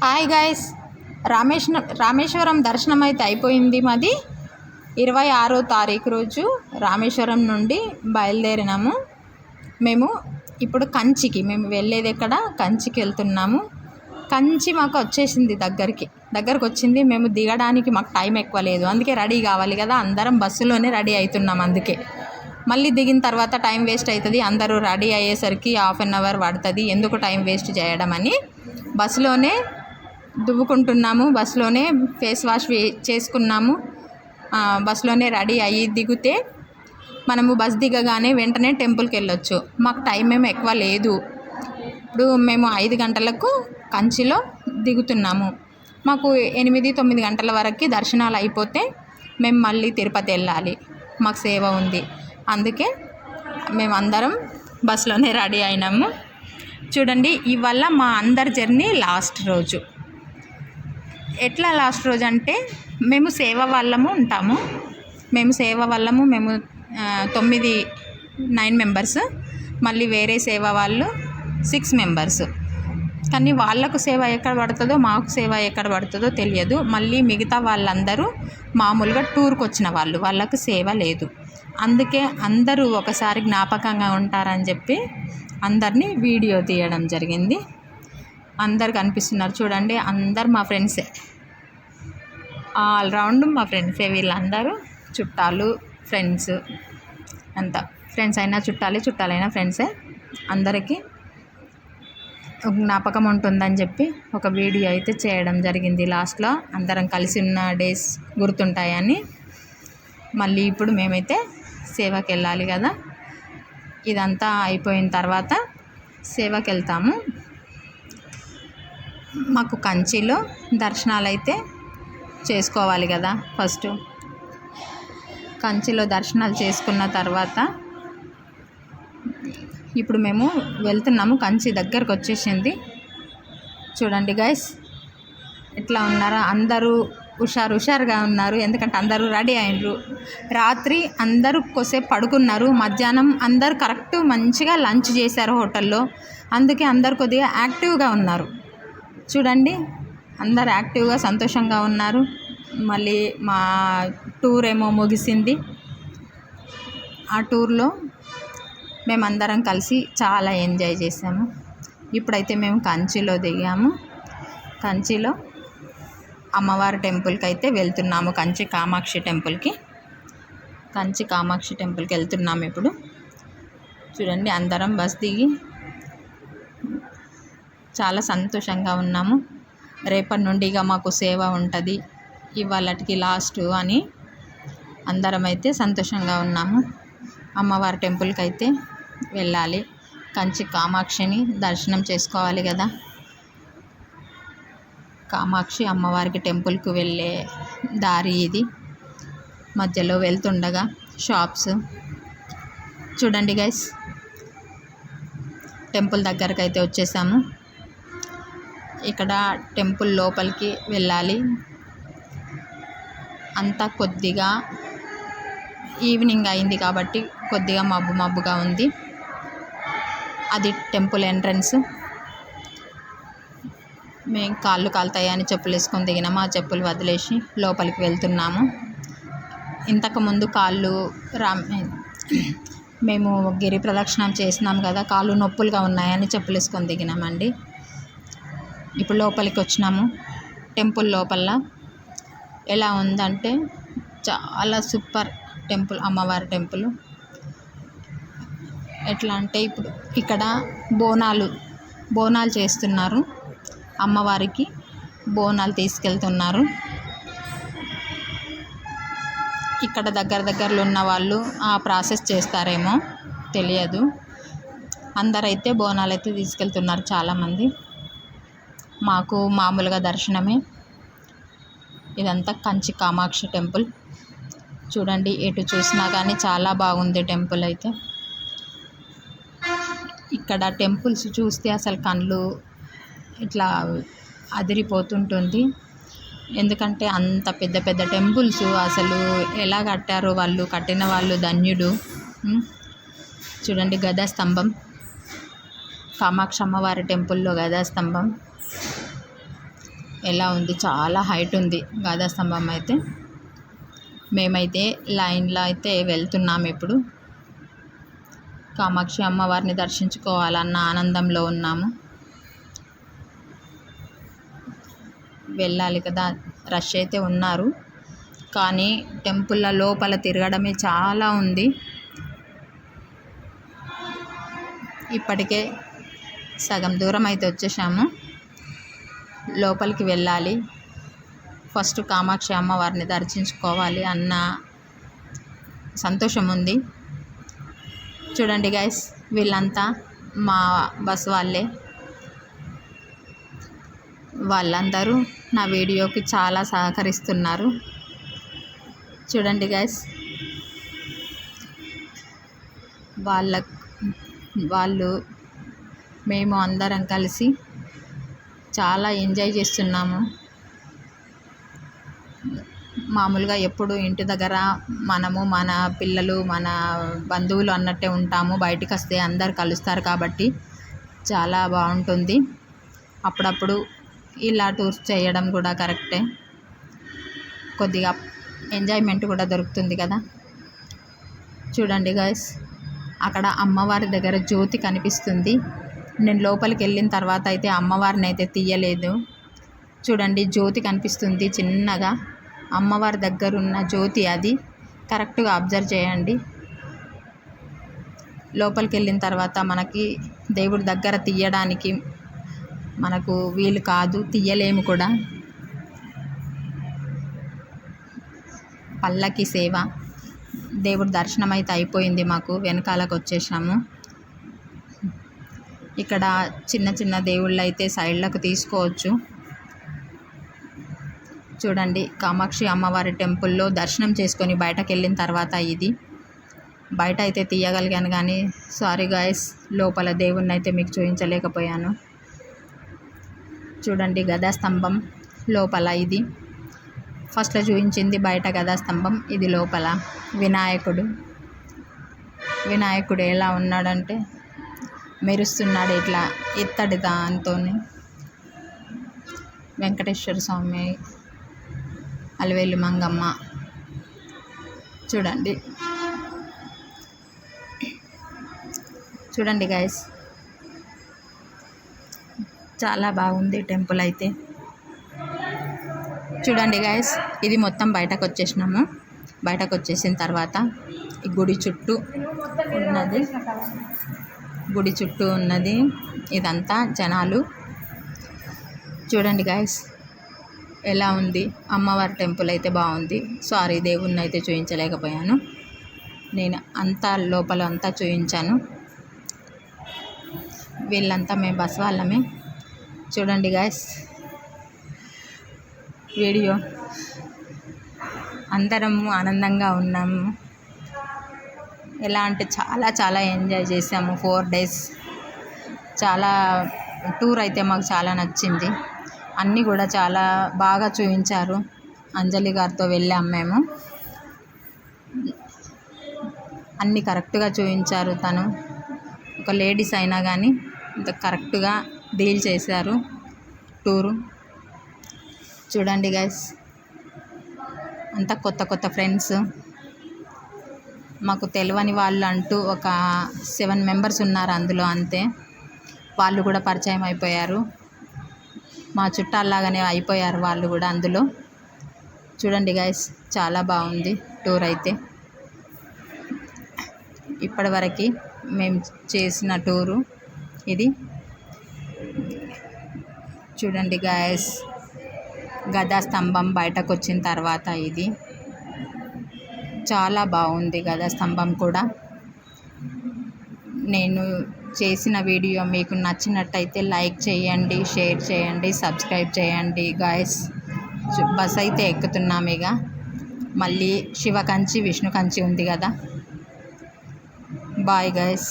Hi guys, Rameswaram దర్శనం అయితే అయిపోయింది. మాది 26వ తారీఖు రోజు రామేశ్వరం నుండి బయలుదేరినాము. మేము ఇప్పుడు మేము వెళ్ళేది ఎక్కడ, కంచికి వెళ్తున్నాము. కంచి మాకు వచ్చేసింది, దగ్గరికి వచ్చింది. మేము దిగడానికి మాకు టైం ఎక్కువ లేదు, అందుకే రెడీ కావాలి కదా, అందరం బస్సులోనే రెడీ అవుతున్నాం. అందుకే మళ్ళీ దిగిన తర్వాత టైం వేస్ట్ అవుతుంది. అందరూ రెడీ అయ్యేసరికి ½ అన్ అవర్ పడుతుంది. ఎందుకు టైం వేస్ట్ చేయడం అని బస్సులోనే దువ్వుకుంటున్నాము, బస్సులోనే ఫేస్ వాష్ చేసుకున్నాము. బస్సులోనే రెడీ అయ్యి దిగితే మనము బస్ దిగగానే వెంటనే టెంపుల్కి వెళ్ళొచ్చు. మాకు టైం ఏమో ఎక్కువ లేదు. ఇప్పుడు మేము 5 గంటలకు కంచిలో దిగుతున్నాము. మాకు 8-9 గంటల వరకు దర్శనాలు అయిపోతే మేము మళ్ళీ తిరుపతి వెళ్ళాలి, మాకు సేవ ఉంది. అందుకే మేమందరం బస్సులోనే రెడీ అయినాము. చూడండి, ఇవాళ మా అందరి జర్నీ లాస్ట్ రోజు. ఎట్లా లాస్ట్ రోజు అంటే, మేము సేవ వాళ్ళము ఉంటాము. మేము 9 మెంబర్స్, మళ్ళీ వేరే సేవ వాళ్ళు 6 మెంబర్స్. కానీ వాళ్ళకు సేవ ఎక్కడ పడుతుందో మాకు సేవ ఎక్కడ పడుతుందో తెలియదు. మళ్ళీ మిగతా వాళ్ళందరూ మామూలుగా టూర్కి వచ్చిన వాళ్ళకు సేవ లేదు. అందుకే అందరూ ఒకసారి జ్ఞాపకంగా ఉంటారని చెప్పి అందరినీ వీడియో తీయడం జరిగింది. అందరు కనిపిస్తున్నారు చూడండి, అందరు మా ఫ్రెండ్సే, ఆల్రౌండ్ మా ఫ్రెండ్సే. వీళ్ళందరూ చుట్టాలు, ఫ్రెండ్స్, అంతా ఫ్రెండ్స్ అయినా చుట్టాలైనా ఫ్రెండ్సే. అందరికీ జ్ఞాపకం ఉంటుందని చెప్పి ఒక వీడియో అయితే చేయడం జరిగింది. లాస్ట్లో అందరం కలిసి ఉన్న డేస్ గుర్తుంటాయని. మళ్ళీ ఇప్పుడు మేమైతే సేవకి వెళ్ళాలి కదా, ఇదంతా అయిపోయిన తర్వాత సేవకి వెళ్తాము. మాకు కంచిలో దర్శనాలు అయితే చేసుకోవాలి కదా. ఫస్ట్ కంచిలో దర్శనాలు చేసుకున్న తర్వాత ఇప్పుడు మేము వెళ్తున్నాము. కంచి దగ్గరకు వచ్చేసింది. చూడండి గైస్, ఎట్లా ఉన్నారో అందరూ హుషారుగా ఉన్నారు. ఎందుకంటే అందరూ రెడీ అయినరు. రాత్రి అందరూ కొద్దిసేపు పడుకున్నారు. మధ్యాహ్నం అందరూ కరెక్ట్ మంచిగా లంచ్ చేశారు హోటల్లో. అందుకే అందరు కొద్దిగా యాక్టివ్గా ఉన్నారు. చూడండి, అందరు యాక్టివ్గా సంతోషంగా ఉన్నారు. మళ్ళీ మా టూర్ ఏమో ముగిసింది. ఆ టూర్లో మేమందరం కలిసి చాలా ఎంజాయ్ చేసాము. ఇప్పుడైతే మేము కంచిలో దిగాము. కంచిలో అమ్మవారి టెంపుల్కి అయితే వెళ్తున్నాము. కంచి కామాక్షి టెంపుల్కి వెళ్తున్నాము ఇప్పుడు. చూడండి, అందరం బస్ దిగి చాలా సంతోషంగా ఉన్నాము. రేపటి నుండి ఇక మాకు సేవ ఉంటుంది, ఇవాళకి లాస్ట్ అని అందరం అయితే సంతోషంగా ఉన్నాము. అమ్మవారి టెంపుల్కి అయితే వెళ్ళాలి. కంచి కామాక్షిని దర్శనం చేసుకోవాలి కదా. కామాక్షి అమ్మవారికి టెంపుల్కి వెళ్ళే దారి ఇది. మధ్యలో వెళ్తుండగా షాప్స్ చూడండి గైస్. టెంపుల్ దగ్గరకు అయితే వచ్చేసాము. ఇక్కడ టెంపుల్ లోపలికి వెళ్ళాలి. అంతా కొద్దిగా ఈవినింగ్ అయింది కాబట్టి కొద్దిగా మబ్బుగా ఉంది. అది టెంపుల్ ఎంట్రన్స్. మేము కాళ్ళు కాలుతాయని చెప్పులు వేసుకొని దిగినాము. ఆ చెప్పులు వదిలేసి లోపలికి వెళ్తున్నాము. ఇంతకుముందు మేము గిరి ప్రదక్షిణం చేసినాం కదా, కాళ్ళు నొప్పులుగా ఉన్నాయని చెప్పులు వేసుకొని దిగినామండి. ఇప్పుడు లోపలికి వచ్చినాము. టెంపుల్ లోపల ఎలా ఉందంటే చాలా సూపర్ టెంపుల్, అమ్మవారి టెంపుల్. ఎట్లా అంటే ఇప్పుడు ఇక్కడ బోనాలు చేస్తున్నారు. అమ్మవారికి బోనాలు తీసుకెళ్తున్నారు. ఇక్కడ దగ్గరలో ఉన్న వాళ్ళు ఆ ప్రాసెస్ చేస్తారేమో తెలియదు. అందరైతే బోనాలు అయితే తీసుకెళ్తున్నారు చాలామంది. మాకు మామూలుగా దర్శనమే. ఇదంతా కంచి కామాక్షి టెంపుల్. చూడండి, ఎటు చూసినా కానీ చాలా బాగుంది టెంపుల్ అయితే. ఇక్కడ టెంపుల్స్ చూస్తే అసలు కళ్ళు ఇట్లా అదిరిపోతుంటుంది. ఎందుకంటే అంత పెద్ద టెంపుల్స్ అసలు ఎలా కట్టారో, వాళ్ళు కట్టిన వాళ్ళు ధన్యుడు. చూడండి, గదా స్తంభం, కామాక్షి అమ్మవారి టెంపుల్లో గదా స్తంభం. ఎలా ఉంది, చాలా హైట్ ఉంది గదా స్తంభం అయితే. మేమైతే లైన్లో అయితే వెళ్తున్నాము. ఇప్పుడు కామాక్షి అమ్మవారిని దర్శించుకోవాలన్న ఆనందంలో ఉన్నాము. వెళ్ళాలి కదా, రష్ అయితే ఉన్నారు, కానీ టెంపుల్ల లోపల తిరగడమే చాలా ఉంది. ఇప్పటికే సగం దూరం అయితే వచ్చేసాము. లోపలికి వెళ్ళాలి. ఫస్ట్ కామాక్షి అమ్మవారిని దర్శించుకోవాలి అన్న సంతోషం ఉంది. చూడండి గైస్, వీళ్ళంతా మా బస్ వాళ్ళే. వాళ్ళందరూ నా వీడియోకి చాలా సహకరిస్తున్నారు. చూడండి గైస్, వాళ్ళు మేము అందరం కలిసి చాలా ఎంజాయ్ చేస్తున్నాము. మామూలుగా ఎప్పుడు ఇంటి దగ్గర మనము, మన పిల్లలు, మన బంధువులు అన్నట్టే ఉంటాము. బయటికి వస్తే అందరు కలుస్తారు కాబట్టి చాలా బాగుంటుంది. అప్పుడప్పుడు ఇలా టూర్స్ చేయడం కూడా కరెక్టే, కొద్దిగా ఎంజాయ్మెంట్ కూడా దొరుకుతుంది కదా. చూడండి గైస్, అక్కడ అమ్మవారి దగ్గర జ్యోతి కనిపిస్తుంది. నేను లోపలికి వెళ్ళిన తర్వాత అయితే అమ్మవారిని అయితే తీయలేదు. చూడండి, జ్యోతి కనిపిస్తుంది చిన్నగా. అమ్మవారి దగ్గర ఉన్న జ్యోతి అది, కరెక్ట్గా అబ్జర్వ్ చేయండి. లోపలికి వెళ్ళిన తర్వాత మనకి దేవుడి దగ్గర తీయడానికి మనకు వీలు కాదు, తీయలేము కూడా. పల్లకి సేవ, దేవుడి దర్శనం అయితే అయిపోయింది. మాకు వెనకాలకు వచ్చేసాము. ఇక్కడ చిన్న చిన్న దేవుళ్ళు అయితే సైడ్లకు తీసుకోవచ్చు. చూడండి, కామాక్షి అమ్మవారి టెంపుల్లో దర్శనం చేసుకొని బయటకు వెళ్ళిన తర్వాత ఇది బయట అయితే తీయగలిగాను, కానీ సారీ గాయస్, లోపల దేవుణ్ణి అయితే మీకు చూపించలేకపోయాను. చూడండి, గదా స్తంభం లోపల ఇది. ఫస్ట్లో చూపించింది బయట గదా స్తంభం, ఇది లోపల వినాయకుడు. వినాయకుడు ఎలా ఉన్నాడంటే మెరుస్తున్నాడు ఇట్లా ఇత్తడి దాంతో. వెంకటేశ్వర స్వామి, అలవేలు మంగమ్మ. చూడండి, చూడండి గైస్, చాలా బాగుంది టెంపుల్ అయితే. చూడండి గైస్, ఇది మొత్తం బయటకు వచ్చేసినాము. బయటకు వచ్చేసిన తర్వాత ఈ గుడి చుట్టూ ఉన్నది ఇదంతా జనాలు. చూడండి గైస్, ఎలా ఉంది అమ్మవారి టెంపుల్ అయితే బాగుంది. సారీ, దేవుణ్ణి అయితే చూపించలేకపోయాను. నేను అంతా లోపల అంతా చూపించాను. వీళ్ళంతా మేము బస్ వాళ్ళమే. చూడండి గైస్, వీడియో అందరము ఆనందంగా ఉన్నాము. ఎలా అంటే చాలా చాలా ఎంజాయ్ చేసాము. 4 days చాలా టూర్ అయితే మాకు చాలా నచ్చింది. అన్నీ కూడా చాలా బాగా చూపించారు. అంజలి గారితో వెళ్ళాము మేము. అన్నీ కరెక్ట్గా చూపించారు. తను ఒక లేడీస్ అయినా కానీ ఇంత కరెక్ట్గా డీల్ చేశారు టూరు. చూడండి గైస్, అంతా కొత్త కొత్త ఫ్రెండ్స్. మాకు తెలియని వాళ్ళు అంటూ ఒక 7 members ఉన్నారు అందులో, అంతే. వాళ్ళు కూడా పరిచయం అయిపోయారు, మా చుట్టాల్లాగానే అయిపోయారు వాళ్ళు కూడా అందులో. చూడండి గైస్, చాలా బాగుంది టూర్ అయితే. ఇప్పటివరకు మేము చేసిన టూరు ఇది. చూడండి గైస్, గదా స్తంభం బయటకు వచ్చిన తర్వాత ఇది చాలా బాగుంది. గదా స్తంభం కూడా. నేను చేసిన వీడియో మీకు నచ్చినట్టయితే లైక్ చేయండి, షేర్ చేయండి, సబ్స్క్రైబ్ చేయండి గాయస్. బస్ అయితే ఎక్కుతున్నాం ఇక. మళ్ళీ శివ కంచి, విష్ణు కంచి ఉంది కదా. Bye guys.